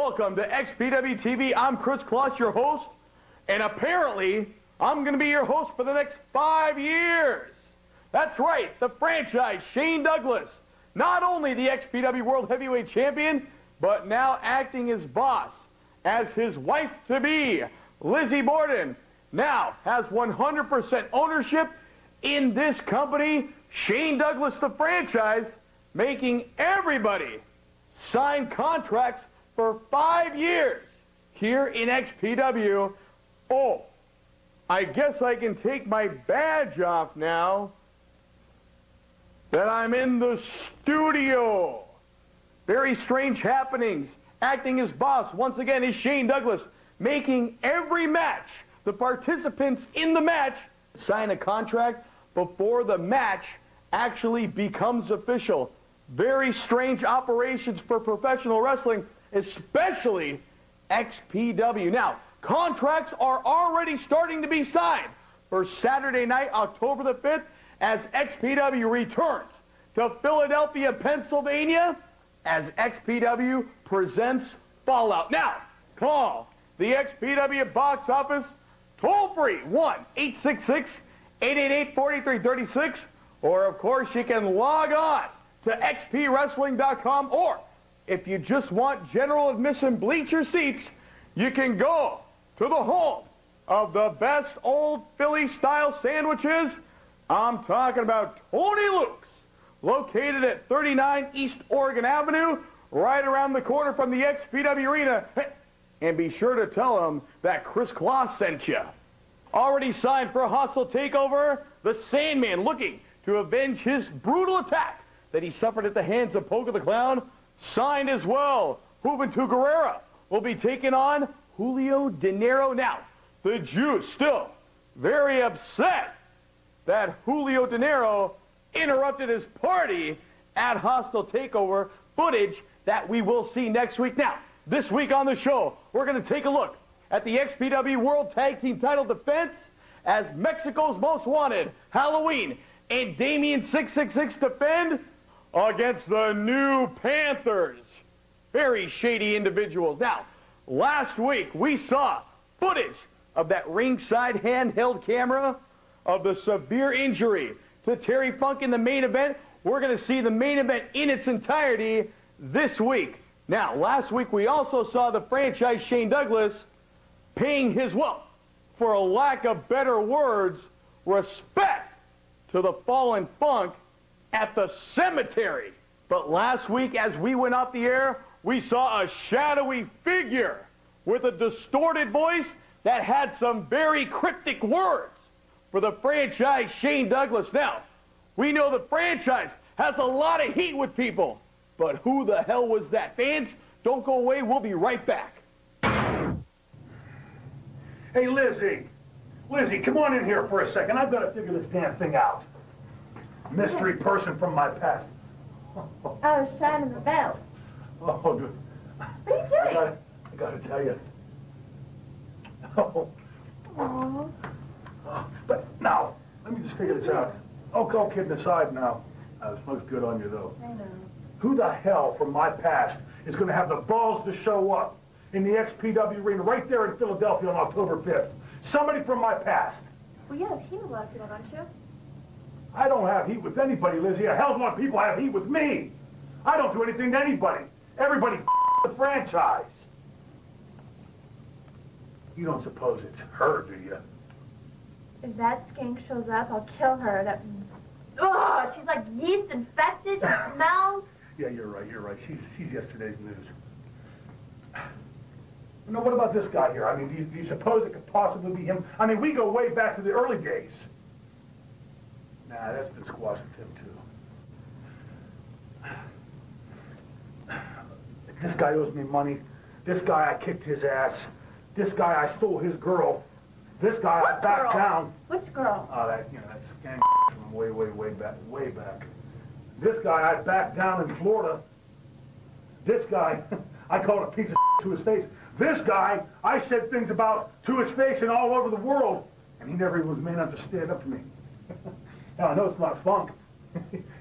welcome to XPW TV. I'm Chris Kloss, your host, and apparently I'm going to be your host for the next 5 years. That's right, the franchise, Shane Douglas, not only the XPW World Heavyweight Champion, but now acting as boss, as his wife-to-be, Lizzie Borden, now has 100% ownership in this company, Shane Douglas, the franchise, making everybody sign contracts for 5 years here in XPW. Oh, I guess I can take my badge off now that I'm in the studio. Very strange happenings. Acting as boss, once again, is Shane Douglas, making every match, the participants in the match, sign a contract before the match actually becomes official. Very strange operations for professional wrestling, especially XPW. Now, contracts are already starting to be signed for Saturday night, October the 5th, as XPW returns to Philadelphia, Pennsylvania, as XPW presents Fallout. Now, call the XPW box office toll-free 1-866-888-4336, or of course you can log on to xpwrestling.com, or if you just want general admission bleacher seats, you can go to the home of the best old Philly-style sandwiches. I'm talking about Tony Luke's, located at 39 East Oregon Avenue, right around the corner from the XPW Arena. And be sure to tell them that Chris Kloss sent you. Already signed for a hostile takeover, the Sandman, looking to avenge his brutal attack that he suffered at the hands of Pogo the Clown. Signed as well, Juventud Guerrera will be taking on Julio De Niro. Now, the Jews still very upset that Julio De Niro interrupted his party at Hostile Takeover, footage that we will see next week. Now, this week on the show, we're going to take a look at the XPW World Tag Team title defense as Mexico's Most Wanted, Halloween, and Damien 666 defend against the new Panthers. Very shady individuals. Now, last week we saw footage of that ringside handheld camera of the severe injury to Terry Funk in the main event. We're going to see the main event in its entirety this week. Now, last week we also saw the franchise Shane Douglas paying his, well, for a lack of better words, respect to the fallen Funk at the cemetery. But last week, as we went off the air, we saw a shadowy figure with a distorted voice that had some very cryptic words for the franchise Shane Douglas. Now, we know the franchise has a lot of heat with people, but who the hell was that? Fans, don't go away. We'll be right back. Hey, Lizzie. Lizzie, come on in here for a second. I've got to figure this damn thing out. Mystery person from my past. I was shining the bell. Oh, good. What are you doing? I got to tell you. Oh. Aww. But now, let me just figure this out. Oh, all kidding aside now. This looks good on you, though. I know. Who the hell from my past is going to have the balls to show up in the XPW Arena right there in Philadelphia on October 5th? Somebody from my past. Well, you have heat with a lot of people, don't you? I don't have heat with anybody, Lizzie. A hell of a lot of people have heat with me. I don't do anything to anybody. Everybody the franchise. You don't suppose it's her, do you? If that skank shows up, I'll kill her. That... Oh, she's like yeast infected. She smells. Yeah, you're right. She's yesterday's news. No, what about this guy here? I mean, do you suppose it could possibly be him? I mean, we go way back to the early days. Nah, that's been squashed with him, too. This guy owes me money. This guy, I kicked his ass. This guy, I stole his girl. This guy, I backed down. Which girl? Oh, that gang from way back. This guy, I backed down in Florida. This guy, I called a piece of to his face. This guy, I said things about to his face and all over the world, and he never even was man enough to stand up to me. Now, I know it's not Funk.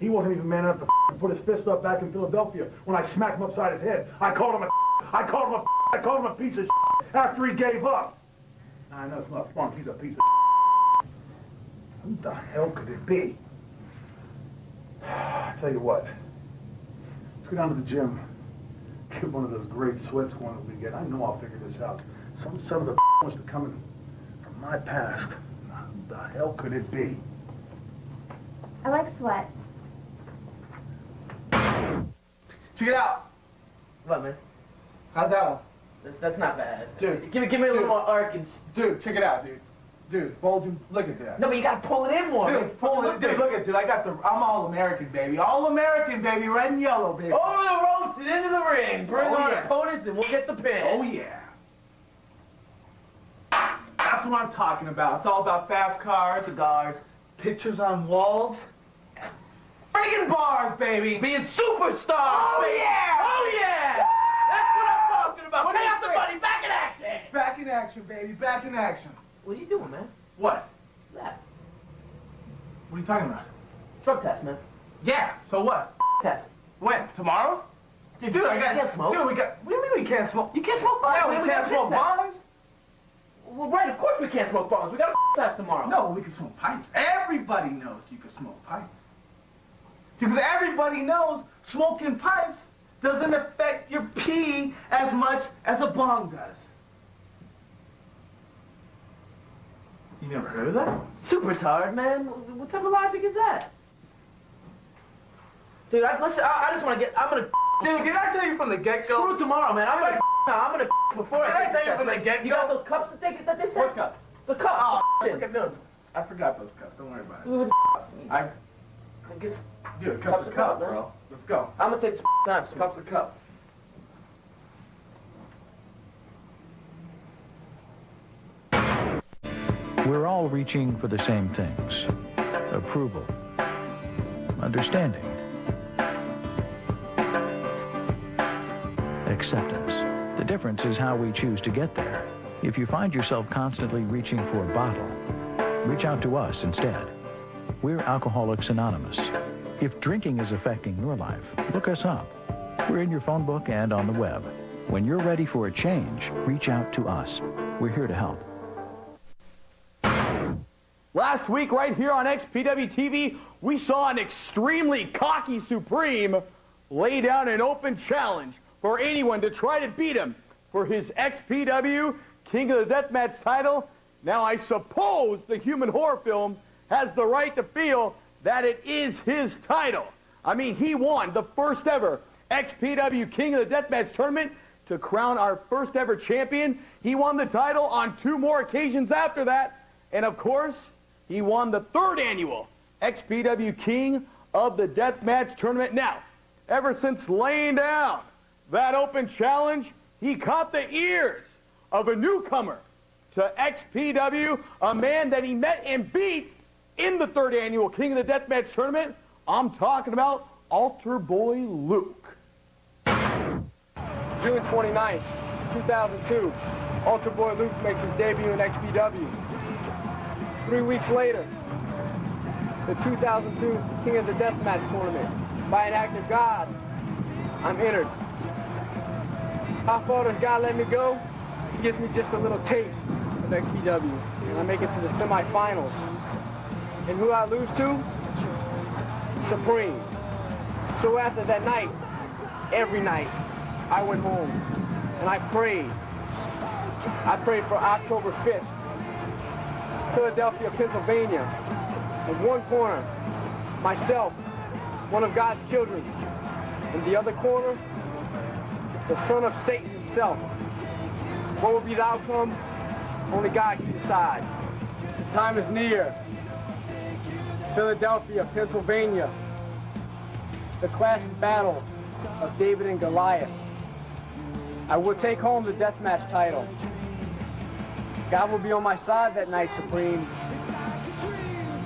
He wasn't even man enough to put his fist up back in Philadelphia when I smacked him upside his head. I called him a I called him a piece of after he gave up. I know it's not fun. He's a piece of Who the hell could it be? I tell you what. Let's go down to the gym. Get one of those great sweats going that we get. I know I'll figure this out. Some son of a wants to come in from my past. Who the hell could it be? I like sweat. Check it out. What, man? How's that one? That's not bad. Dude, Give me a little more arc and... Dude, check it out, dude. Dude, bulging. Look at that. No, but you gotta pull it in more. Dude, pull it. Dude, look at it, dude. I'm all American, baby. All American, baby. Red and yellow, baby. Over the ropes and into the ring. Bring Oh, on yeah. opponents and we'll get the pin. Oh, yeah. That's what I'm talking about. It's all about fast cars, cigars, pictures on walls. Friggin' bars, baby. Being superstars. Oh, baby. yeah. Oh, yeah. That's what I'm talking about. What Pay do you out the think? money. Back in action. Back in action, baby. Back in action. What are you doing, man? What? That. What are you talking about? Drug test, man. Yeah, so what? Test. When? Tomorrow? Dude, Dude, I you got... can't smoke. Dude, what do you mean we can't smoke? You can't smoke bongs. Yeah, man. we can't gotta smoke fix that. bongs? Well, right, of course we can't smoke bongs. We got a test tomorrow. No, we can smoke pipes. Everybody knows you can smoke pipes. Because everybody knows smoking pipes doesn't affect your pee as much as a bong does. You never heard of that? Super tired, man. What type of logic is that? Dude, I just want to get... I'm gonna... Dude, did I tell you from the get-go? Screw tomorrow, man. I'm gonna before Did I I take tell the you from test. the get-go? You got those cups that they said? What cup? The cups. Oh, the look at those. I forgot those cups. Don't worry about it. Dude, I... I guess Dude, Cups cups of of cup, cup, man. bro. Let's go. I'm gonna take some time. Cups of cup. We're all reaching for the same things. Approval. Understanding. Acceptance. The difference is how we choose to get there. If you find yourself constantly reaching for a bottle, reach out to us instead. We're Alcoholics Anonymous. If drinking is affecting your life, look us up. We're in your phone book and on the web. When you're ready for a change, reach out to us. We're here to help. Last week, right here on XPW TV, we saw an extremely cocky Supreme lay down an open challenge for anyone to try to beat him for his XPW King of the Deathmatch title. Now, I suppose the human horror film has the right to feel that it is his title. I mean, he won the first ever XPW King of the Deathmatch tournament to crown our first ever champion. He won the title on 2 more occasions after that. And of course, he won the 3rd annual XPW King of the Deathmatch tournament. Now, ever since laying down that open challenge, he caught the ears of a newcomer to XPW, a man that he met and beat in the 3rd annual King of the Deathmatch tournament. I'm talking about Altar Boy Luke. June 29th, 2002, Altar Boy Luke makes his debut in XPW. 3 weeks later, the 2002 King of the Deathmatch tournament. By an act of God, I'm entered. How far does God let me go? He gives me just a little taste of XPW, and I make it to the semifinals. And who I lose to? Supreme. So after that night, every night, I went home and I prayed. I prayed for October 5th, Philadelphia, Pennsylvania. In one corner, myself, one of God's children. In the other corner, the son of Satan himself. What will be the outcome? Only God can decide. The time is near. Philadelphia, Pennsylvania. The classic battle of David and Goliath. I will take home the deathmatch title. God will be on my side that night, Supreme.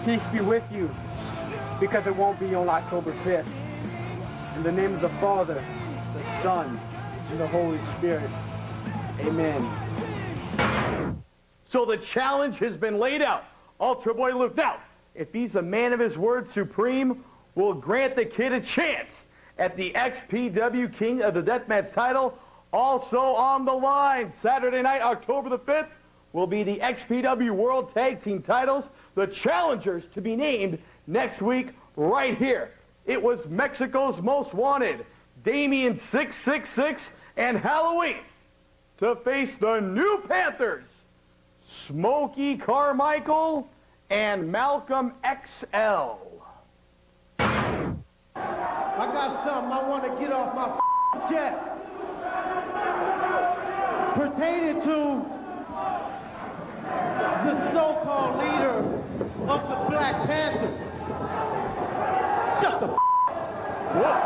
Peace be with you, because it won't be on October 5th. In the name of the Father, the Son, and the Holy Spirit. Amen. So the challenge has been laid out. Altar Boy Luke. Now, if he's a man of his word, Supreme will grant the kid a chance at the XPW King of the Deathmatch title. Also on the line, Saturday night, October the 5th, will be the XPW World Tag Team titles, the challengers to be named next week right here. It was Mexico's Most Wanted, Damien 666, and Halloween to face the new Panthers, Smokey Carmichael and Malcolm XL. I got something I want to get off my chest pertaining to the so-called leader of the Black Panthers. Shut the up.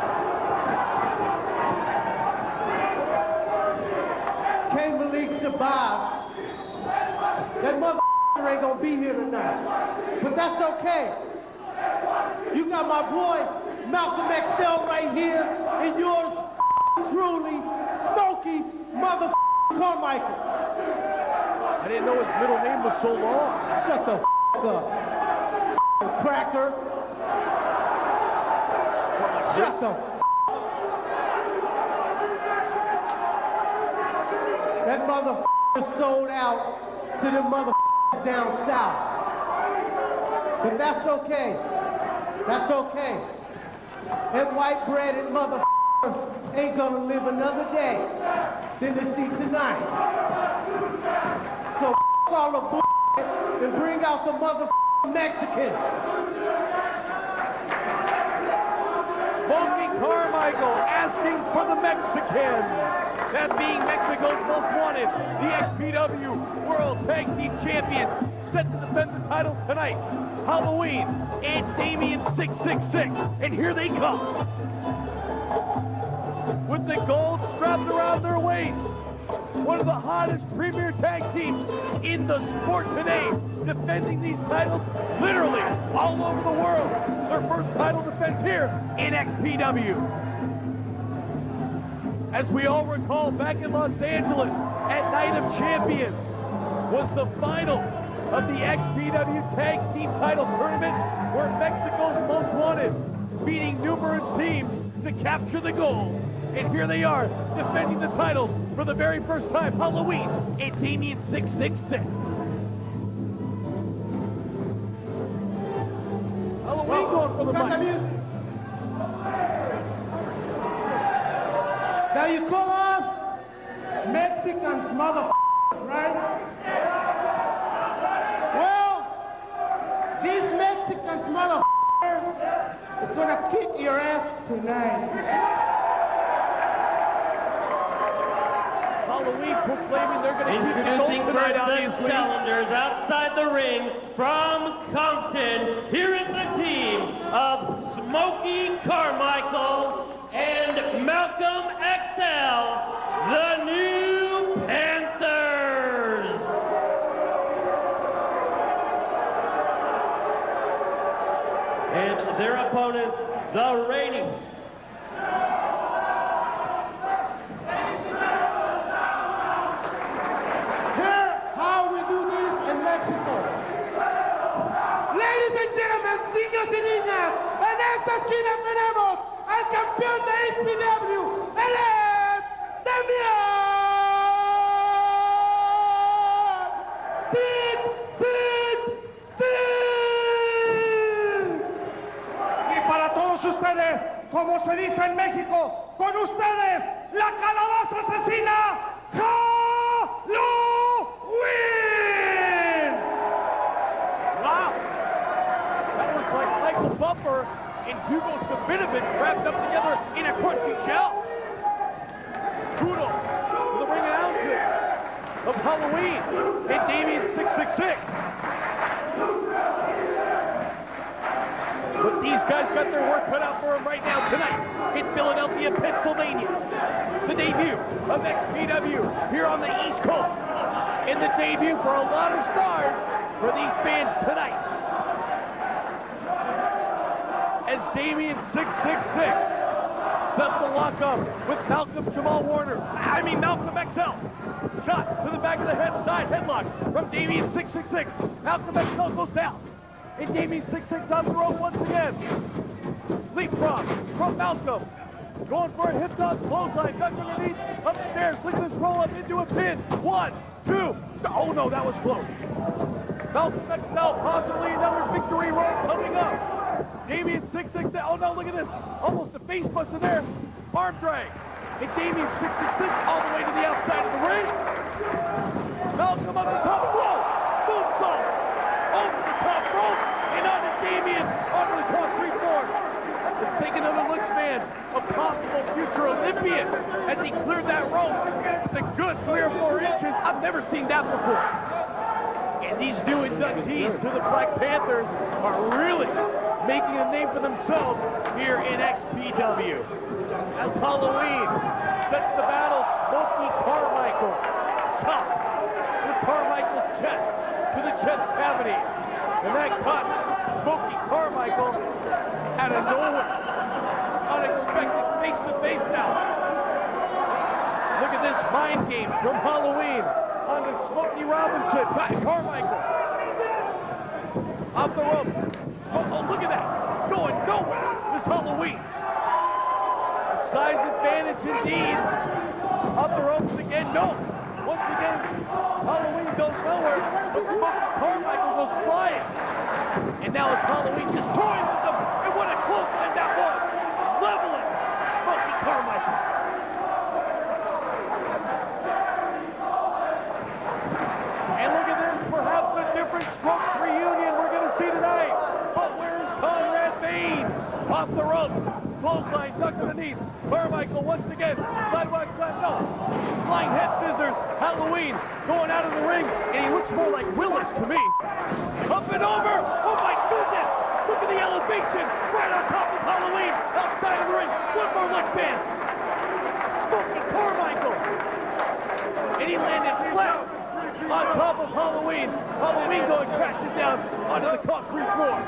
Can't Malik survive. That motherfucker ain't gonna be here tonight. But that's okay. You got my boy Malcolm XL right here, and yours truly, Smokey Carmichael. I didn't know his middle name was so long. Shut the up. Cracker. Shut the That motherfucker sold out to the motherfuckers down south. But that's okay. That's okay. That white-breaded motherfucker ain't gonna live another day than to see tonight. So all the bullshit and bring out the motherfucking Mexicans. Smokey Carmichael asking for the Mexican. That being Mexico's Most Wanted, the XPW World Tag Team Champions, set to defend the title tonight. Halloween and Damien 666. And here they come. With the gold strapped around their waist. One of the hottest premier tag teams in the sport today, defending these titles literally all over the world. Their first title defense here in XPW. As we all recall, back in Los Angeles at Night of Champions was the final of the XPW Tag Team title tournament, where Mexico's Most Wanted beating numerous teams to capture the gold. And here they are, defending the titles for the very first time. Halloween and Damien 666. Halloween going for the mic. Now you call us Mexicans, motherfuckers, right? Well, these Mexicans, motherfuckers, is gonna kick your ass tonight. Halloween proclaiming they're going to keep the gold Introducing tonight, first obviously. challengers outside the ring from Compton. Here is the team of Smokey Carmichael and Malcolm XL, the new Panthers. And their opponents, the reigning Ladies and gentlemen, niños y niñas, en esta esquina tenemos al campeón de XPW, él es Damien 666. Y para todos ustedes, como se dice en México, con ustedes, la calabaza asesina, Halloween. Wow. That was like Michael Buffer and Hugo Sabinovich wrapped up together in a crunchy shell. Kudo, the ring announcer of Halloween and Damien 666. But these guys got their work cut out for them right now tonight in Philadelphia, Pennsylvania. The debut of XPW here on the East Coast. And the debut for a lot of stars for these bands tonight. As Damien 666 set the lock up with Malcolm XL. Shots to the back of the head, side headlock from Damien 666. Malcolm XL goes down. And Damien 666 on the rope once again. Leapfrog from Malcolm. Going for a hip toss clothesline. Duck underneath. Upstairs. Look at this roll up into a pin. 1, 2. Oh no, that was close. Malcolm XL, possibly another victory roll coming up. Damien 666. Oh no, look at this. Almost a face buster there. Arm drag. And Damien 666 all the way to the outside of the ring. Malcolm up the top. Whoa! Moonsault. Over the top rope. And onto Damien. Onto the concrete floor. Let's take another look, fans. A possible future Olympian as he cleared that rope. It's a good 3 or 4 inches. I've never seen that before. And these new inductees to the Black Panthers are really making a name for themselves here in XPW. As Halloween sets the battle, Smokey Carmichael chop to Carmichael's chest, to the chest cavity. And that cut Smokey Carmichael out of nowhere. Unexpected face-to-face now. Look at this mind game from Halloween onto Smokey Robinson. Carmichael off the rope. Oh, look at that. Going nowhere. This Halloween. A size advantage indeed. Off the ropes again. No. Once again, Halloween goes nowhere. But Smokey Carmichael goes flying. And now it's Halloween just toying with them. And what a clothesline that was. Leveling Smokey Carmichael. And look at this, perhaps a different Strokes reunion we're going to see tonight. But where is Conrad Bain? Off the rope. Clothesline tucked underneath. Carmichael once again. Sidewalk slam. No. Flying head scissors. Halloween going out of the ring. And he looks more like Willis to me. Up and over. Oh my goodness. Look at the elevation. Right on top of Halloween. Outside of the ring. One more look, man. Smokey Carmichael. And he landed flat on top of Halloween. Halloween going crashing down onto the concrete floor.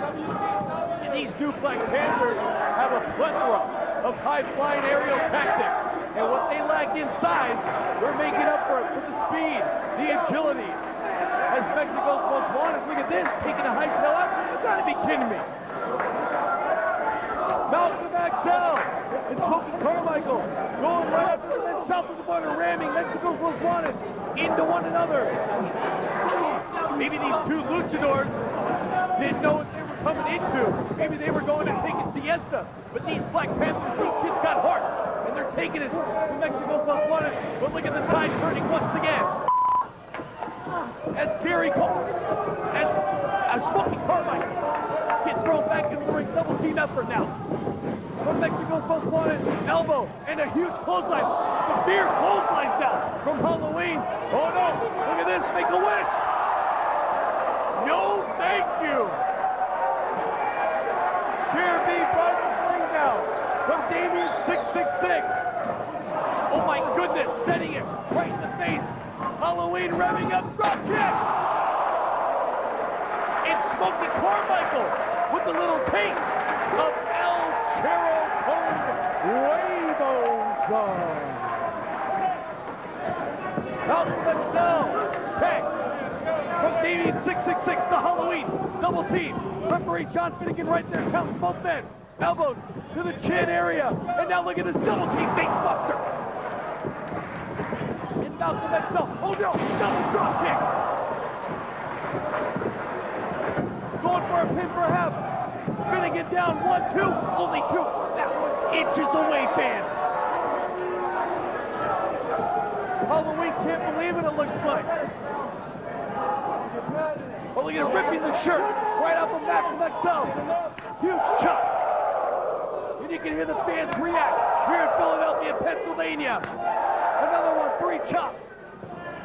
And these new Black Panthers have a plethora of high-flying aerial tactics. And what they lack inside, they're making up for it with the speed, the agility. As Mexico's most wanted, look at this, taking a high tail out. You've got to be kidding me. Malcolm XL and Smokey Carmichael going right up to the south of the border, ramming Mexico's most wanted into one another. Maybe these two luchadors didn't know what they were coming into. Maybe they were going to take a siesta. But these Black Panthers, these kids got heart. And they're taking it to Mexico's most wanted. But look at the tide turning once again. As Gary Cole, as Smokey Carmichael gets thrown back into the ring, double team effort now. From Mexico's most wanted, elbow, and a huge clothesline. Severe clotheslines now from Halloween. Oh no, look at this, make a wish. No, thank you. Chair B brought the ring down from Damien 666. Oh my goodness, setting it right in the face. Halloween revving up, drop kick. It's Smokey Carmichael with a little taste of El Chero Cone Huevo Zone. Malcolm XL, back from Damien 666 to Halloween, double team. Referee John Finnegan right there, counting both men. Elbows to the chin area, and now look at this double team face buster. And Malcolm XL, oh no, double drop kick. Going for a pin perhaps. Finnegan down, 1, 2, only 2. That was inches away, fans. Halloween can't believe it looks like. Oh, look at it, ripping the shirt right off of Malcolm XL. Huge chop. And you can hear the fans react here in Philadelphia, Pennsylvania. Another one, 3 chop.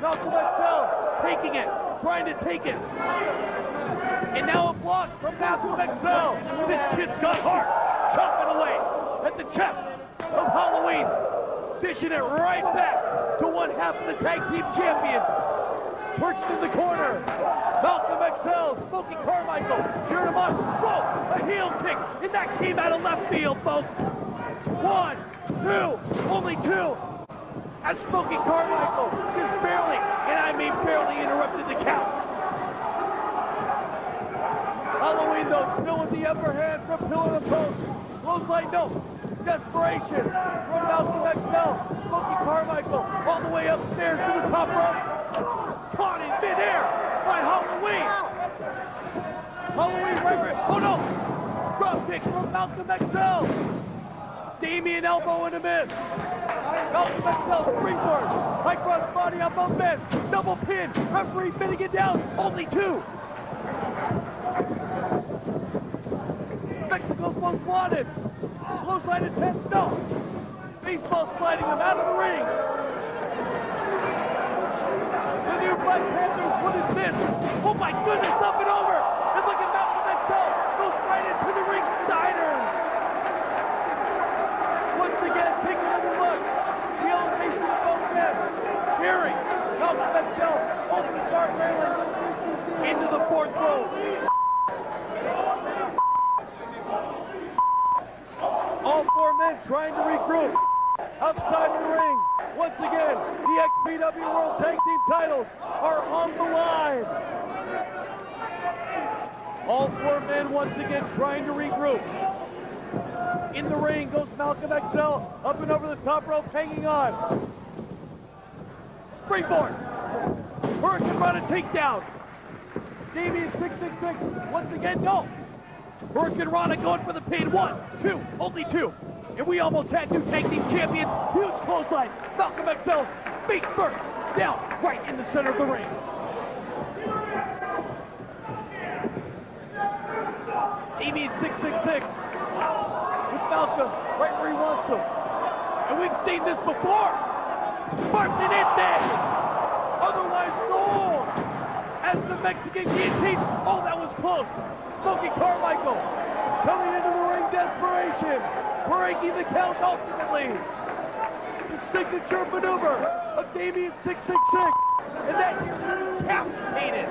Malcolm XL taking it, trying to take it. And now a block from Malcolm XL. This kid's got heart. Chopping away at the chest of Halloween. Dishing it right back to one half of the tag team champions. Perched in the corner. Malcolm XL, Smokey Carmichael, cheering him on. Whoa, a heel kick. And that came out of left field, folks. 1, 2, only 2. As Smokey Carmichael just barely, and I mean barely, interrupted the count. Halloween, though, still with the upper hand from pillar to post. Clothesline, no. Desperation from Malcolm XL. Smokey Carmichael all the way upstairs to the top rope. Caught in midair by Halloween. Halloween right. Oh no! Drop kick from Malcolm XL. Damien elbow in the miss. Malcolm XL springboard. High cross body on both men. Double pin. Referee pinning it down. Only 2. Mexico's most wanted. Clothesline attempt. No. Baseball sliding him out of the ring. The new Black Panthers. What is this? Oh my goodness. Up and over. And look at Malcolm XL. Goes right into the ring sider. Once again, take another look. The elevation of both men. Cheering. Malcolm XL over the guard railing into the 4th row. All 4 men trying to regroup. Outside of the ring. Once again, the XPW World Tag Team titles are on the line. All 4 men once again trying to regroup. In the ring goes Malcolm XL, up and over the top rope, hanging on. Springboard. Hurricane Rana takedown. Damien 666, once again, no. Hurricane Rana going for the pin. 1, 2, only 2. And we almost had 2 tag team champions. Huge clothesline. Malcolm XL, feet first, down, right in the center of the ring. Damien 666. Malcolm, right where he wants him. And we've seen this before. Martin in there. Otherwise known as the Mexican guillotine. Oh, that was close. Smokey Carmichael coming into the ring. Desperation. Breaking the count ultimately. The signature maneuver of Damien 666. And that captivated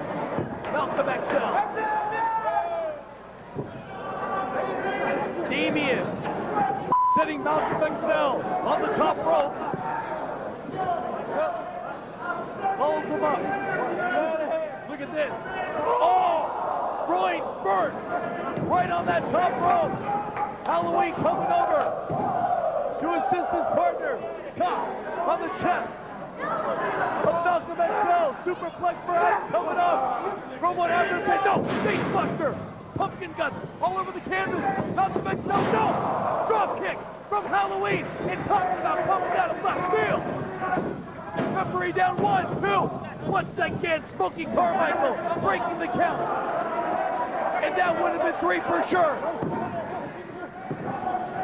Malcolm XL. Damien setting Malcolm XL on the top rope. Holds him up. Look at this. Oh! Groin burst right on that top rope. Halloween coming over to assist his partner. Top on the chest of Malcolm XL. Superplex perhaps coming up from what happened. No! Face buster! Pumpkin guts all over the canvas. Malcolm XL, no! Drop kick from Halloween. And talking about coming out of left field. Referee down 1, 2. Once again, Smokey Carmichael breaking the count. And that would have been 3 for sure.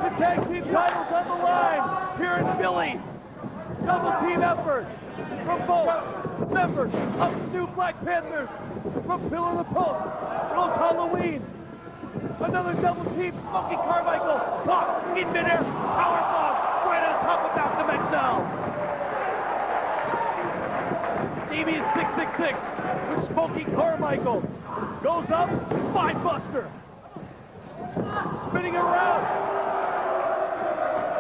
The tag team titles on the line here in Philly. Double team effort from both members of the new Black Panthers. From pillar to post goes Halloween. Another double team, Smokey Carmichael, caught in midair, power bomb right on top of Malcolm XL. Damien 666 with Smokey Carmichael goes up, 5-buster. Spinning around.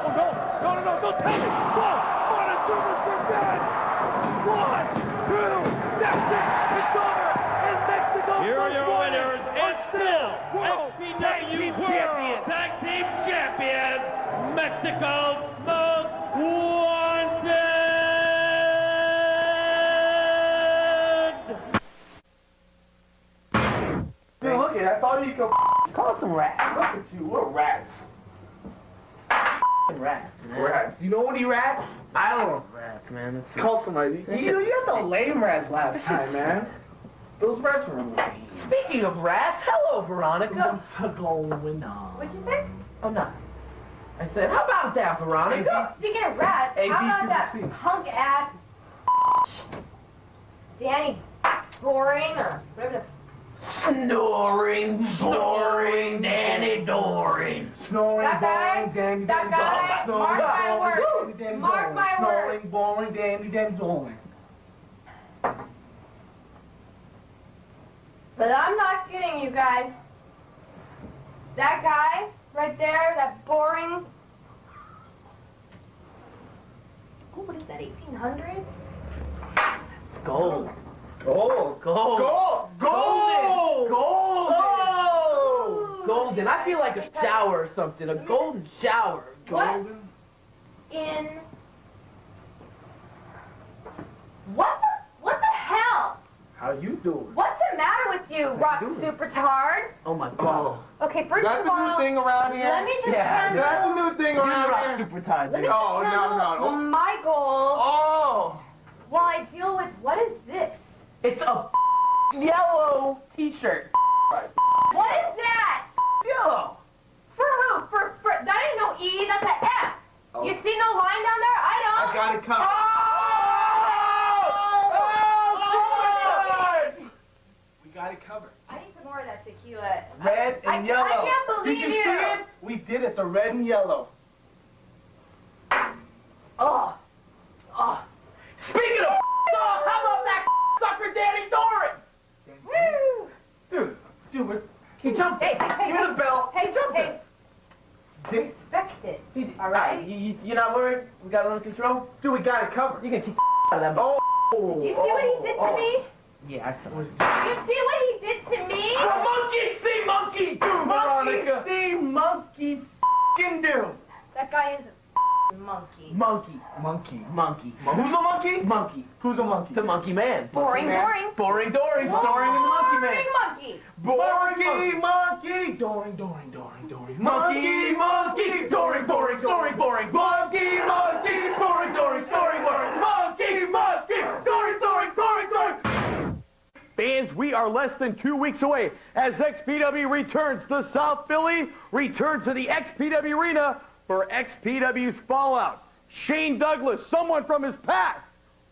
Oh no, don't tell me. Whoa, what a super revenge. 1, 2, that's it, it's over. And Mexico Here are your winners and still XPW World Tag Team Champions, Mexico's Most Wanted! Dude, look at it. I thought you could call some rats. Look at you, we're rats. Rats, man. Rats. You know any rats? I don't know rats, man. Call somebody. You had the lame rats last time, man. Those rats were lame. Speaking of rats, hello, Veronica. What'd you say? Oh, nothing. I said, how about that, Veronica? Speaking of rats, how about that punk ass Danny Boring or whatever the Snoring, boring, Danny Doring. Snoring, boring, Danny, that guy, mark my words. Mark my words. Snoring, boring, Danny, Doring. But I'm not kidding you guys. That guy right there, that boring. Oh, what is that, 1800? It's gold. Gold. Gold. Gold. Golden. Golden. Golden. I feel like a shower or something. A golden shower. What in... What the hell? How you doing? What's the matter with you, Rock Supertard? Oh my God. Okay, first That's of all... the new thing around here. Let me just that's the new thing around here. Super tired. Let me Oh, just handle no. my goals Oh. while I deal with... What is this? It's a yellow T-shirt. What is that? Yellow. For who? For that ain't no E, that's an F. Oh. You see no line down there? I don't. I got it covered. We got it covered. I need some more of that tequila. Red and yellow. I can't believe Did you see it? We did it, the red and yellow. Oh. Speaking of how about that sucker Danny Doran? Woo! Dude, he jumped. Hey, Give me the belt. Hey, hey. Did- Respect it. All right? You're not worried? We got it under control? Dude, we got it covered. You can keep out of that. Oh. Do you see what he did to me? Yeah, I saw it. Do you see what he did to me? Monkey see monkey do, Veronica. Monkey see monkey f***ing do. That guy is a monkey. Monkey. Who's a monkey? Monkey. Who's a monkey? The monkey man. Boring. Boring Dory. Storing in the monkey man. Monkey. Monkey. Monkey. Doring. Monkey. Doring. Storing. Boring. Monkey. Boring. Doring. Storing. Boring. Monkey. Doring. Fans, we are less than 2 weeks away as XPW returns to South Philly, returns to the XPW Arena for XPW's Fallout. Shane Douglas, someone from his past,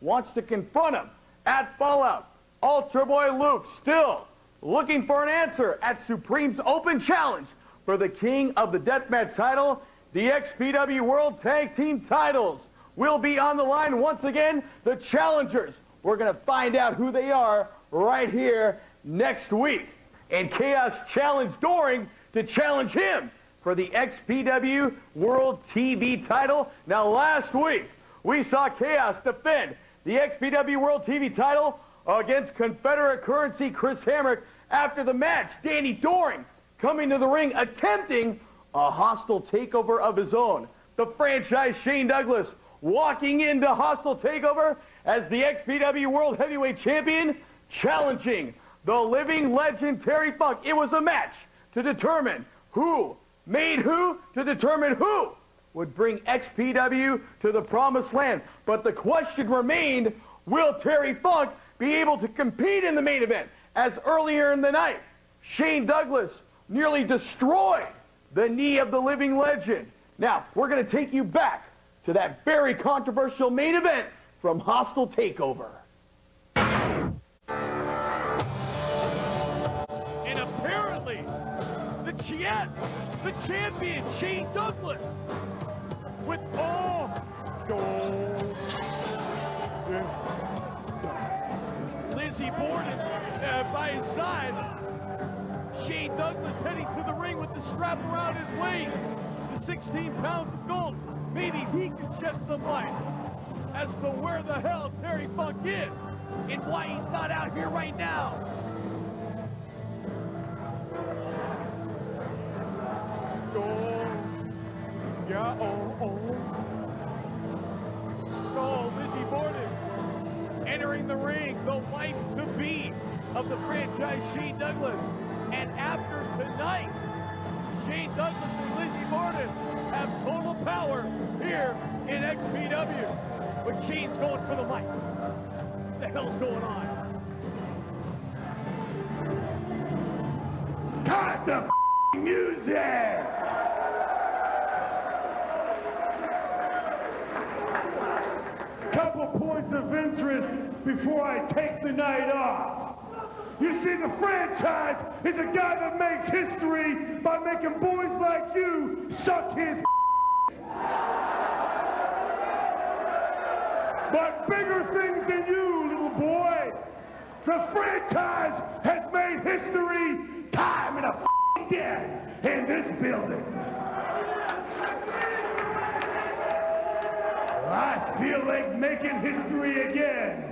wants to confront him at Fallout. Ultra Boy Luke still looking for an answer at Supreme's Open Challenge for the King of the Deathmatch title. The XPW World Tag Team titles will be on the line once again. The challengers, we're going to find out who they are right here next week. And Chaos challenged Doring to challenge him for the XPW World TV title. Now, last week, we saw Chaos defend the XPW World TV title against Confederate Currency Chris Hamrick. After the match, Danny Doring coming to the ring, attempting a hostile takeover of his own. The franchise Shane Douglas walking into hostile takeover as the XPW World Heavyweight Champion, challenging the living legend Terry Funk. It was a match to determine who made who, to determine who would bring XPW to the promised land. But the question remained, will Terry Funk be able to compete in the main event? As earlier in the night, Shane Douglas nearly destroyed the knee of the living legend. Now, we're going to take you back to that very controversial main event from Hostile Takeover. And apparently, the champion, Shane Douglas, with all gold. Lizzie Borden by his side. Shane Douglas heading to the ring with the strap around his waist. The 16 pounds of gold. Maybe he can shed some light as to where the hell Terry Funk is and why he's not out here right now. Lizzie Borden entering the ring, the wife-to-be of the franchise Shane Douglas. And after tonight, Shane Douglas and Lizzie Borden have total power here in XPW. But Shane's going for the mic. What the hell's going on? Cut the music! Couple points of interest before I take the night off. You see, the franchise is a guy that makes history by making boys like you suck his But bigger things than you, little boy. The franchise has made history time and again in this building. I feel like making history again.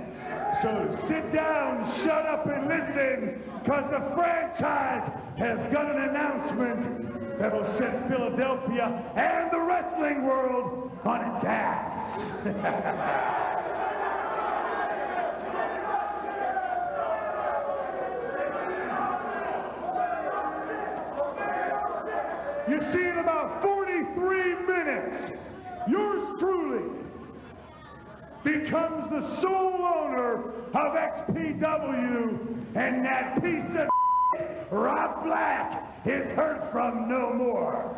So sit down, shut up, and listen, because the franchise has got an announcement that'll set Philadelphia and the wrestling world on its ass. You see, in about 43 minutes, yours truly becomes the sole owner of XPW, and that piece of Rob Black is heard from no more.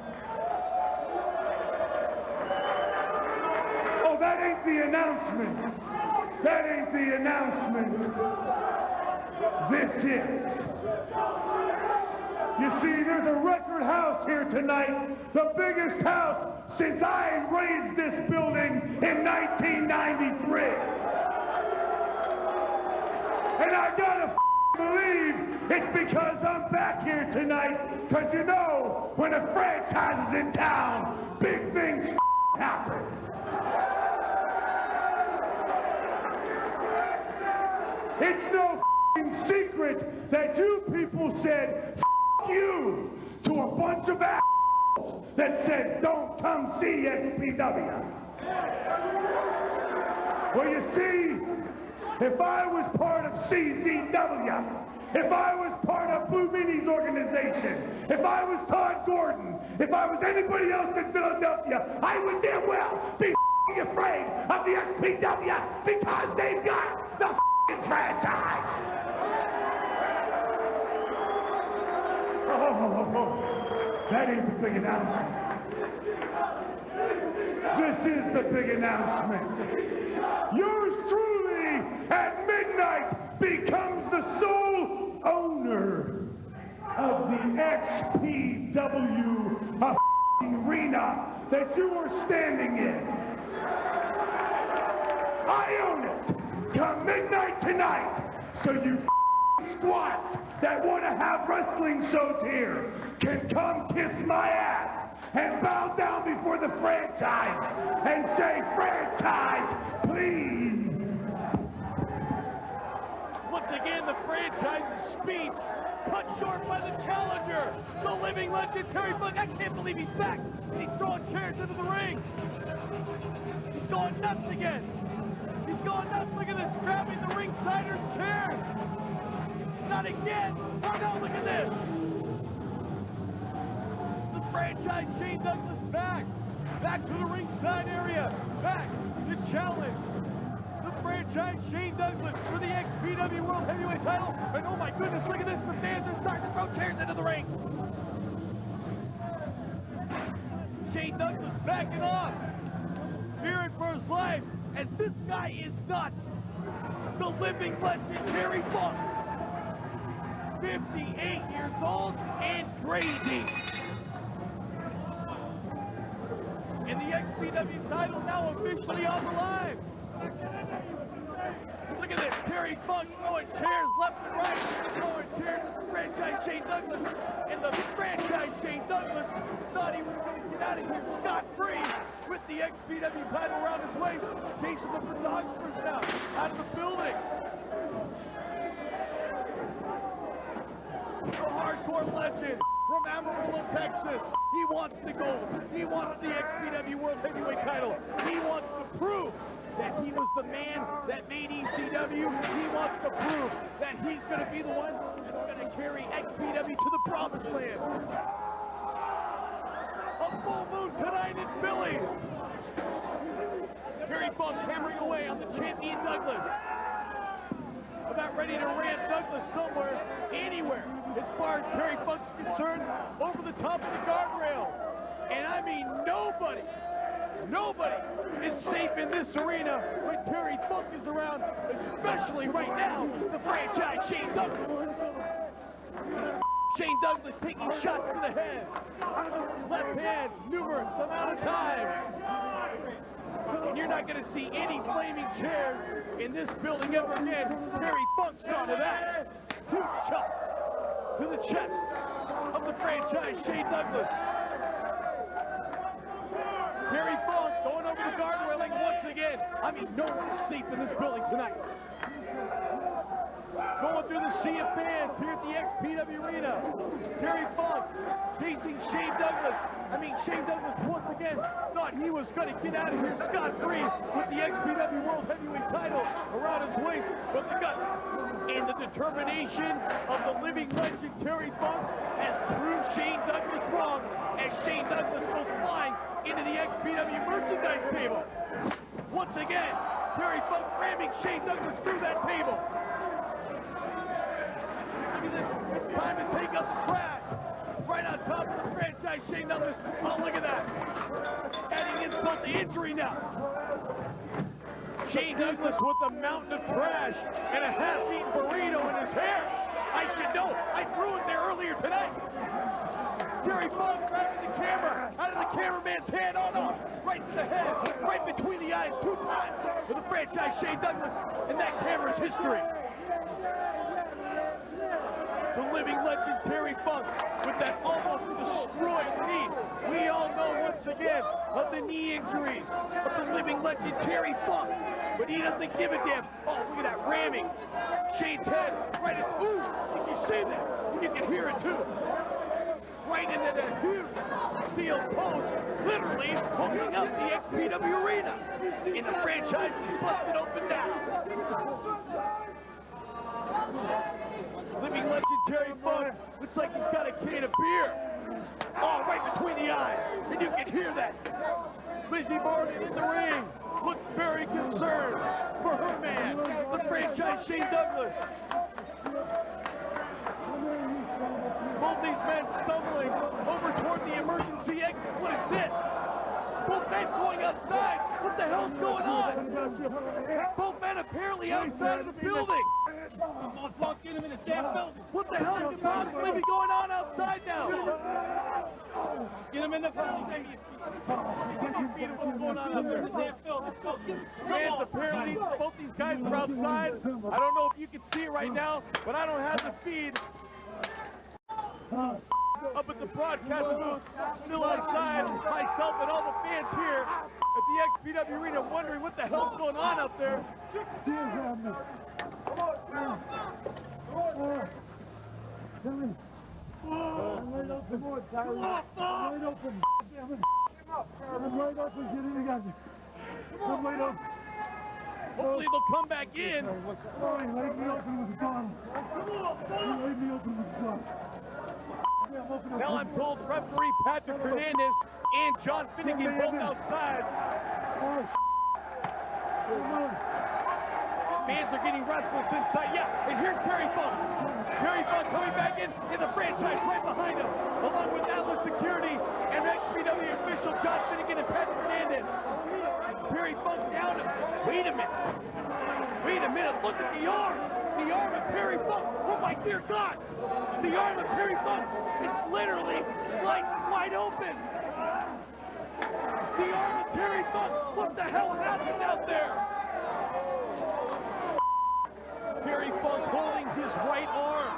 Oh, that ain't the announcement. That ain't the announcement. This is. You see, there's a record house here tonight, the biggest house since I raised this building in 1993. And I gotta believe it's because I'm back here tonight, because you know, when a franchise is in town, big things happen. It's no secret that you people said you to a bunch of assholes that said don't come see XPW. Well, you see, if I was part of CZW, if I was part of Blue Meanie's organization, if I was Todd Gordon, if I was anybody else in Philadelphia, I would damn well be afraid of the XPW because they've got the franchise. Oh, that ain't the big announcement. This is the big announcement. Yours truly, at midnight, becomes the sole owner of the XPW arena that you are standing in. I own it. Come midnight tonight, so you squats that want to have wrestling shows here can come kiss my ass and bow down before the franchise and say, franchise, please. Once again, the franchise's speech cut short by the challenger, the living legend Terry Funk. I can't believe he's back. He's throwing chairs into the ring. He's going nuts again. He's going nuts. Look at this, grabbing the ringsider's chair. Not again. Oh no, look at this. The franchise Shane Douglas back. Back to the ringside area. Back to challenge the franchise Shane Douglas for the XPW World Heavyweight title. And oh my goodness, look at this. The fans are starting to throw chairs into the ring. Shane Douglas backing off. Fearing for his life. And this guy is nuts. The living legend Terry Funk. 58 years old and crazy. And the XPW title now officially on the line. Look at this, Terry Funk throwing chairs left and right, throwing chairs at the franchise Shane Douglas. And the franchise Shane Douglas thought he was going to get out of here scot-free with the XPW title around his waist, chasing the photographers now out of the building. The hardcore legend from Amarillo, Texas. He wants the gold. He wants the XPW World Heavyweight title. He wants to prove that he was the man that made ECW. He wants to prove that he's going to be the one that's going to carry XPW to the promised land. A full moon tonight in Philly. Terry Funk hammering away on the champion Douglas. About ready to ram Douglas somewhere, anywhere, as far as Terry Funk's concerned, over the top of the guardrail. And I mean, nobody is safe in this arena when Terry Funk is around, especially right now, the franchise Shane Douglas. Shane Douglas taking shots to the head. Left hand, numerous amount of times. And you're not going to see any flaming chairs in this building ever again. Terry Funk's onto that. Huge chop to the chest of the franchise Shane Douglas. Terry Funk going over the guard railing once again. I mean, no one is safe in this building tonight. Going through the sea of fans here at the XPW Arena. Terry Funk, he's facing Shane Douglas. Shane Douglas once again thought he was going to get out of here scot-free with the XPW World Heavyweight title around his waist, but the guts and the determination of the living legend Terry Funk has proved Shane Douglas wrong as Shane Douglas goes flying into the XPW merchandise table. Once again, Terry Funk ramming Shane Douglas through that table. Look at this. It's time to take up the trash. Right on top of the franchise, Shane Douglas. Oh, look at that. Adding insult to injury now. Shane Douglas with a mountain of trash and a half-eaten burrito in his hair. I should know. I threw it there earlier tonight. Terry Funk grabs the camera out of the cameraman's hand. Oh, no. Right to the head. Right between the eyes 2 times for the franchise, Shane Douglas. And that camera's history. The living legend Terry Funk with that almost destroyed knee. We all know once again of the knee injuries of the living legend Terry Funk, but he doesn't give a damn. Oh, look at that ramming. Shane's head right in, ooh, you can see that. You can hear it too. Right into that huge steel post, literally hooking up the XPW arena. And the franchise is busted open now. Living legend Terry Funk looks like he's got a can of beer. Oh, right between the eyes. And you can hear that. Lizzie Borden in the ring looks very concerned for her man, the franchise Shane Douglas. Both these men stumbling over toward the emergency exit. What is this? Both men going outside. What the hell's going on? Both men apparently outside of the building. What the hell could possibly be going on outside now? Get him in the building. What's going on out there? Fans, apparently, both these guys are outside. I don't know if you can see it right now, but I don't have the feed. Up at the broadcast booth, still outside, myself and all the fans here at the XPW Arena wondering what the hell's going on up there. Hopefully they'll come back in. Now I'm told referee Patrick Hernandez and John Finnegan both outside. Fans are getting restless inside. Yeah, and here's Terry Funk. Terry Funk coming back in, and the franchise right behind him, along with Atlas Security and XPW official John Finnegan and Patrick Hernandez. Terry Funk down. Wait a minute. Wait a minute. Look at the arm. The arm of Terry Funk. Oh my dear God. The arm of Terry Funk. It's literally sliced wide open. The arm of Terry Funk. What the hell happened out there? Terry Funk holding his right arm.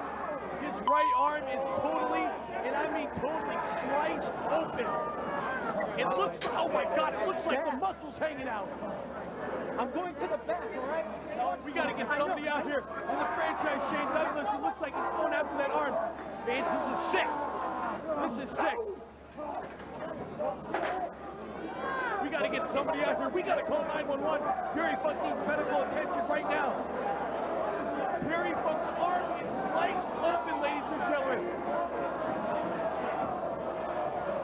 His right arm is totally, and I mean totally sliced open. It looks, oh my God, it looks like the muscle's hanging out. I'm going to the back, all right? We got to get somebody out here in the franchise, Shane Douglas. It looks like he's going after that arm. Man, this is sick. This is sick. We got to get somebody out here. We got to call 911. Terry Funk needs medical attention right now. Terry Funk's arm is sliced open, ladies and gentlemen.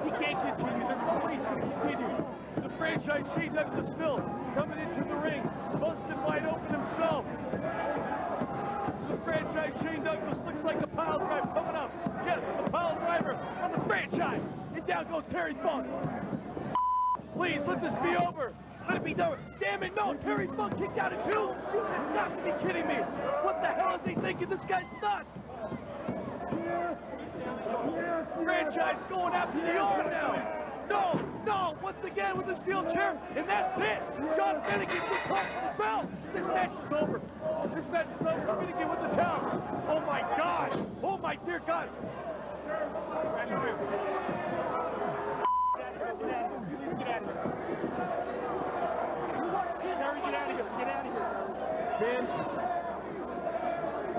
He can't continue. There's no way he's going to continue. The franchise Shane Douglas still coming into the ring, busted wide open himself. The franchise Shane Douglas looks like a pile driver coming up. Yes, the pile driver on the franchise. And down goes Terry Funk. Please, let this be over. Let it be done. Damn it, no. Terry Funk kicked out at 2. You have got to be kidding me. What the hell is he thinking? This guy's nuts. Franchise going after the arm now. No, no, once again with the steel chair, and that's it. John Finnegan just caught the belt. This match is over. This match is over. Finnegan with the towel. Oh my God. Oh my dear God.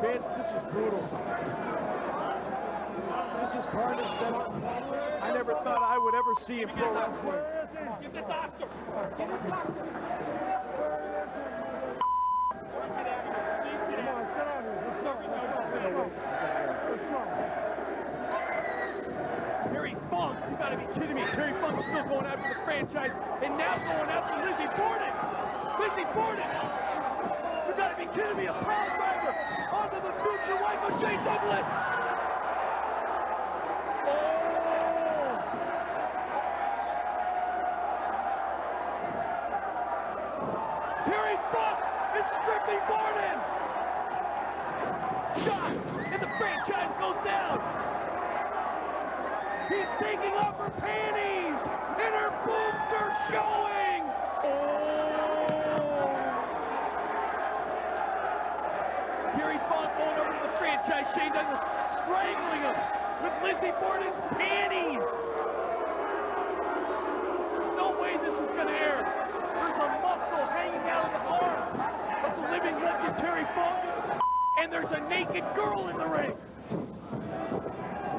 Vince, this is brutal. This Mrs. Carter said, I never thought I would ever see in pro wrestling. Give the doctor. Give the doctor. Terry Funk, you gotta be kidding me. Terry Funk's still going after the franchise and now going after Lizzie Borden. Lizzie Borden! You gotta be kidding me. A power driver onto the future wife of Shane Douglas. Terry Funk is stripping Borden. Shot, and the franchise goes down. He's taking off her panties, and her boobs are showing. Terry Funk going over to the franchise. Shane Douglas strangling him with Lizzie Borden's panties. There's no way this is going to air. There's a muscle hanging out of the arm of the living legend Terry Funk, and there's a naked girl in the ring.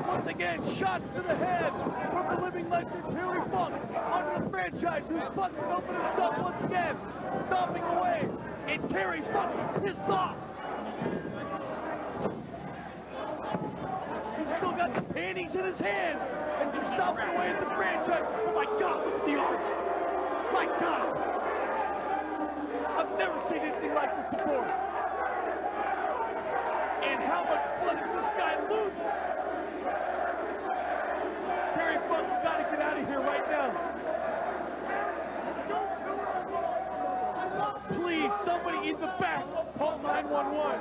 Once again, shots to the head from the living legend Terry Funk onto the franchise, who's busting open himself once again, stomping away, and Terry Funk is pissed off. He's still got the panties in his hand, and he's stomping away at the franchise. Oh my God, look at the arm. My God. I've never seen anything like this before. And how much blood is this guy losing? Terry Funk's got to get out of here right now. Please, somebody in the back, call 911.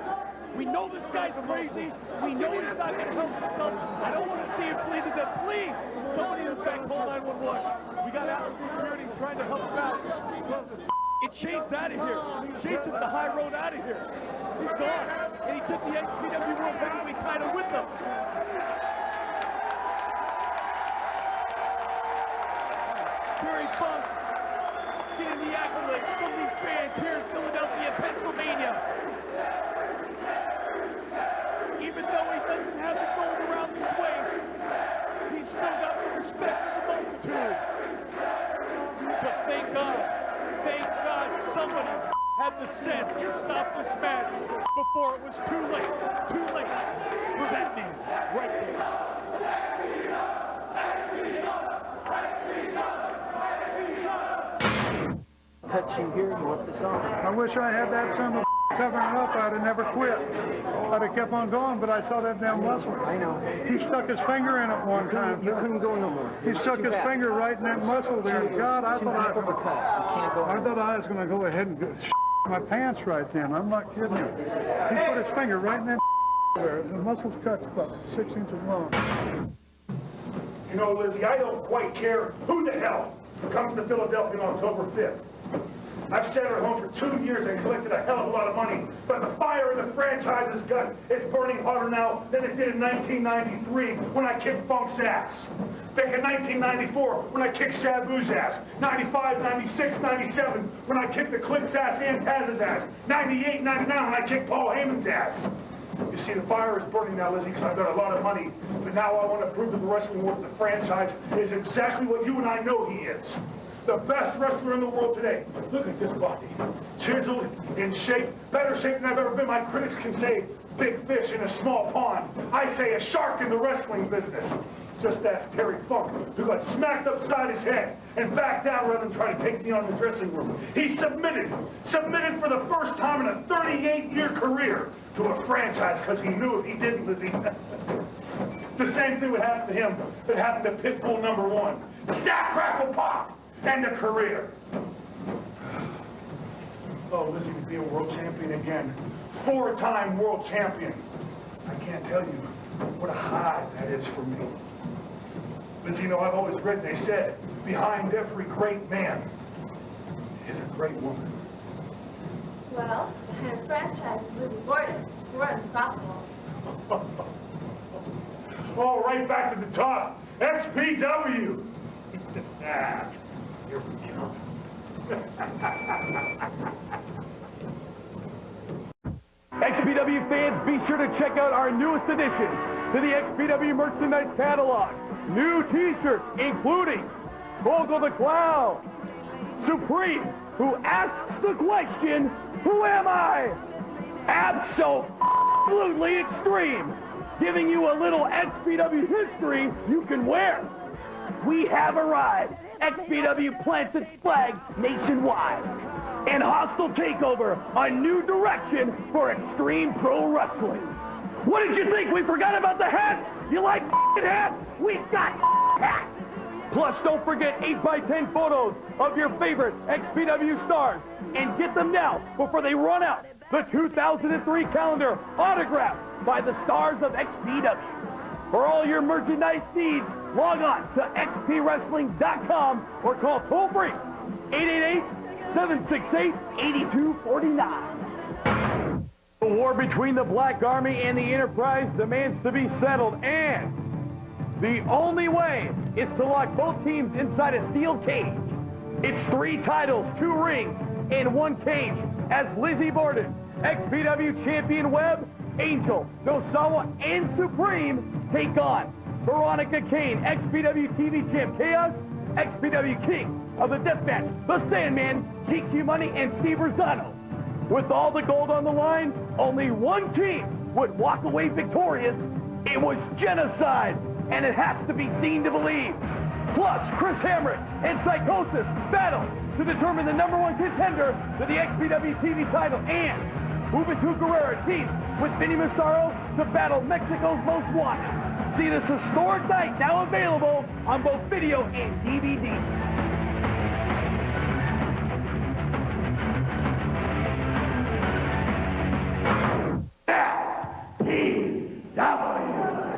We know this guy's crazy. We know he's not going to help himself. I don't want to see him bleed to death. Please, somebody in the back, call 911. We got out security trying to help him out. It's Shane's out of here. Shane took the high road out of here. He's gone. And he took the XPW World Heavyweight title with him. Terry Funk getting the accolades from these fans here in Philadelphia, Pennsylvania. Even though he doesn't have the gold around his waist, he's still got the respect of the multitude. But thank God somebody had the sense to stop this match before it was too late for that man right there. Touch you here, you want the song. I wish I had that son of a covering up. I'd have never quit. I'd have kept on going, but I saw that damn muscle. I know. He stuck his finger in it one time. You couldn't go no more. He stuck his finger right in that muscle there. God, I thought I was going to go ahead and my pants right then. I'm not kidding you. He put his finger right in that there. The muscle's cut about 6 inches long. You know, Lizzie, I don't quite care who the hell comes to Philadelphia on October 5th. I've sat at home for 2 years and collected a hell of a lot of money, but the fire in the franchise's gut is burning hotter now than it did in 1993 when I kicked Funk's ass. Back in 1994 when I kicked Sabu's ass. 95, 96, 97 when I kicked the Click's ass and Taz's ass. 98, 99 when I kicked Paul Heyman's ass. You see, the fire is burning now, Lizzie, because I've got a lot of money. But now I want to prove to the wrestling world that the franchise is exactly what you and I know he is. The best wrestler in the world today. Look at this body. Chiseled, in shape, better shape than I've ever been. My critics can say big fish in a small pond. I say a shark in the wrestling business. Just ask Terry Funk, who got smacked upside his head and backed down rather than try to take me on in the dressing room. He submitted for the first time in a 38-year career to a franchise because he knew if he didn't, Lizzie, the same thing would happen to him that happened to Pitbull #1. Snap, crackle, pop, and a career. Oh, Lizzie, to be a world champion again. 4-time world champion. I can't tell you what a high that is for me. Lizzie, you know, I've always read, they said, behind every great man is a great woman. Well, behind a franchise is Lizzie Borden. We're unstoppable. Oh, right back to the top. XPW. Ah, here we go. XPW fans, be sure to check out our newest edition, to the XPW merchandise catalog. New t-shirts, including Vogel the Clown, Supreme, who asks the question, who am I? Absolutely Extreme, giving you a little XPW history you can wear. We have arrived. XPW plants its flag nationwide. And Hostile Takeover, a new direction for Extreme Pro Wrestling. What did you think? We forgot about the hats? You like hats? We've got hats. Plus, don't forget 8x10 photos of your favorite XPW stars. And get them now before they run out. The 2003 calendar autographed by the stars of XPW. For all your merchandise needs, log on to xpwrestling.com or call toll-free 888-768-8249. The war between the Black Army and the Enterprise demands to be settled, and the only way is to lock both teams inside a steel cage. It's 3 titles, 2 rings, and 1 cage as Lizzie Borden, XPW Champion Webb, Angel, Nosawa, and Supreme take on Veronica Kane, XPW TV Champ Chaos, XPW King of the Deathmatch, The Sandman, GQ Money, and Steve Rosano. With all the gold on the line, only 1 team would walk away victorious. It was genocide, and it has to be seen to believe. Plus, Chris Hamrick and Psychosis battle to determine the #1 contender to the XPW TV title, and Juventud Guerrera teams with Vinny Massaro to battle Mexico's Most Wanted. See this historic night now available on both video and DVD.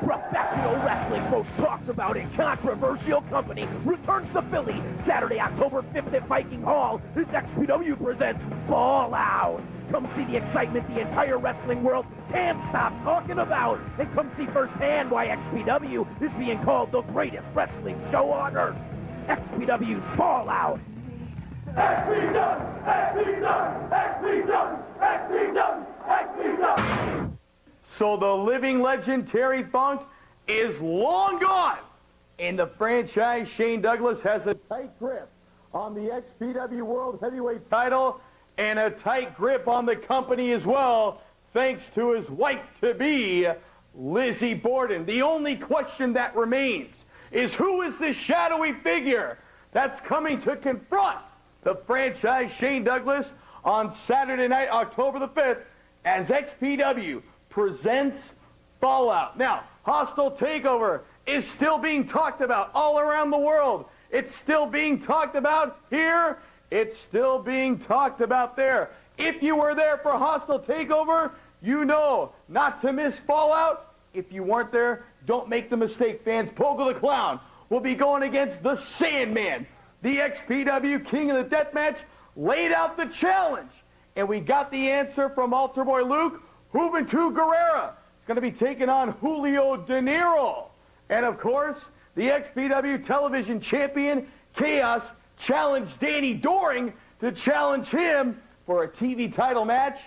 Professional wrestling most talked about and controversial company returns to Philly Saturday, October 5th at Viking Hall as XPW presents Fallout. Come see the excitement the entire wrestling world can't stop talking about, and come see firsthand why XPW is being called the greatest wrestling show on earth. XPW's Fallout. XPW! XPW! XPW! XPW! XPW! So the living legend Terry Funk is long gone, and the franchise Shane Douglas has a tight grip on the XPW World Heavyweight title and a tight grip on the company as well, thanks to his wife-to-be, Lizzie Borden. The only question that remains is, who is this shadowy figure that's coming to confront the franchise Shane Douglas on Saturday night, October the 5th, as XPW presents Fallout. Now, Hostile Takeover is still being talked about all around the world. It's still being talked about here. It's still being talked about there. If you were there for Hostile Takeover, you know not to miss Fallout. If you weren't there, don't make the mistake, fans. Vogel the Clown will be going against the Sandman. The XPW King of the Deathmatch laid out the challenge, and we got the answer from Altar Boy Luke. Juventud Guerrera is going to be taking on Julio De Niro. And, of course, the XPW television champion, Chaos, challenged Danny Doring to challenge him for a TV title match.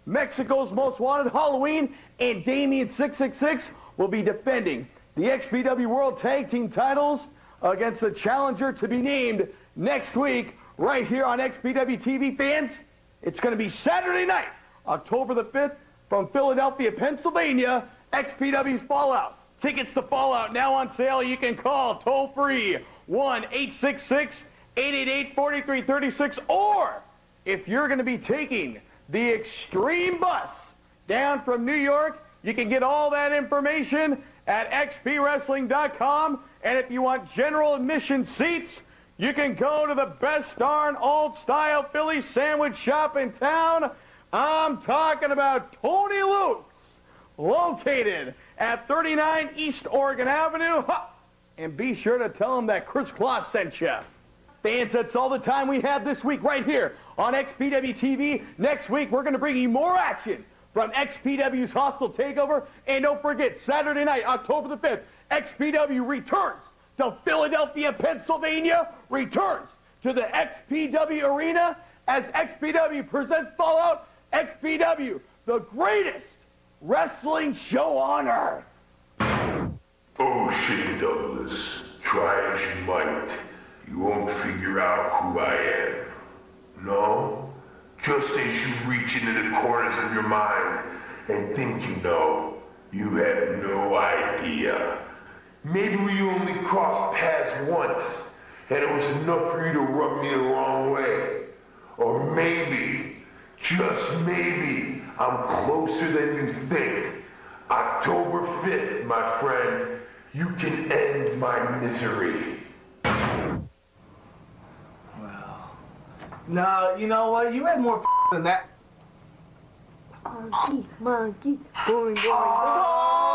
Mexico's Most Wanted, Halloween, and Damien 666 will be defending the XPW World Tag Team titles against the challenger to be named next week right here on XPW TV. Fans, it's going to be Saturday night, October the 5th, from Philadelphia, Pennsylvania, XPW's Fallout. Tickets to Fallout now on sale. You can call toll-free 1-866-888-4336, or if you're going to be taking the Extreme Bus down from New York, you can get all that information at xpwrestling.com. And if you want general admission seats, you can go to the best darn old-style Philly sandwich shop in town. I'm talking about Tony Luke's, located at 39 East Oregon Avenue. And be sure to tell him that Chris Kloss sent you. Fans, that's all the time we have this week right here on XPW TV. Next week, we're going to bring you more action from XPW's Hostile Takeover. And don't forget, Saturday night, October the 5th, XPW returns to Philadelphia, Pennsylvania, returns to the XPW Arena as XPW presents Fallout. XPW, the greatest wrestling show on earth. Oh, shit, Douglas. Try as you might, you won't figure out who I am. No? Just as you reach into the corners of your mind and think you know, you have no idea. Maybe we only crossed paths once, and it was enough for you to rub me the wrong way. Or maybe, just maybe, I'm closer than you think. October 5th, my friend, you can end my misery. Well, no, you know what? You had more than that. Monkey, monkey, going, going. Oh!